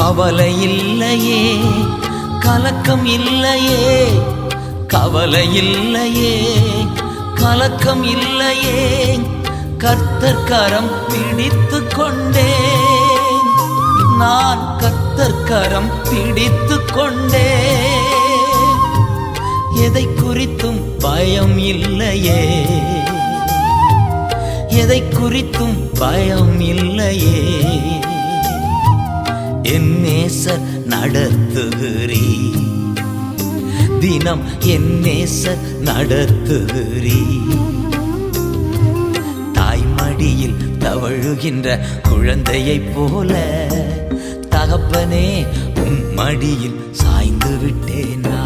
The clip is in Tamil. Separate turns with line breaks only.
கவலை இல்லையே, கலக்கம் இல்லையே, கவலை இல்லையே, கலக்கம் இல்லையே, கர்த்தர் கரம் பிடித்துக் கொண்டேன், நான் கர்த்தர் கரம் பிடித்துக் கொண்டேன். எதை குறித்தும் பயம் இல்லையே, எதை குறித்தும் பயம் இல்லையே, என் நேசர் நடத்துகிறீ, தினம் என் நேசர் நடத்துகிறீ. தாய்மடியில் தவழுகின்ற குழந்தையைப் போல தகப்பனே உன் மடியில் சாய்ந்து விட்டேனா.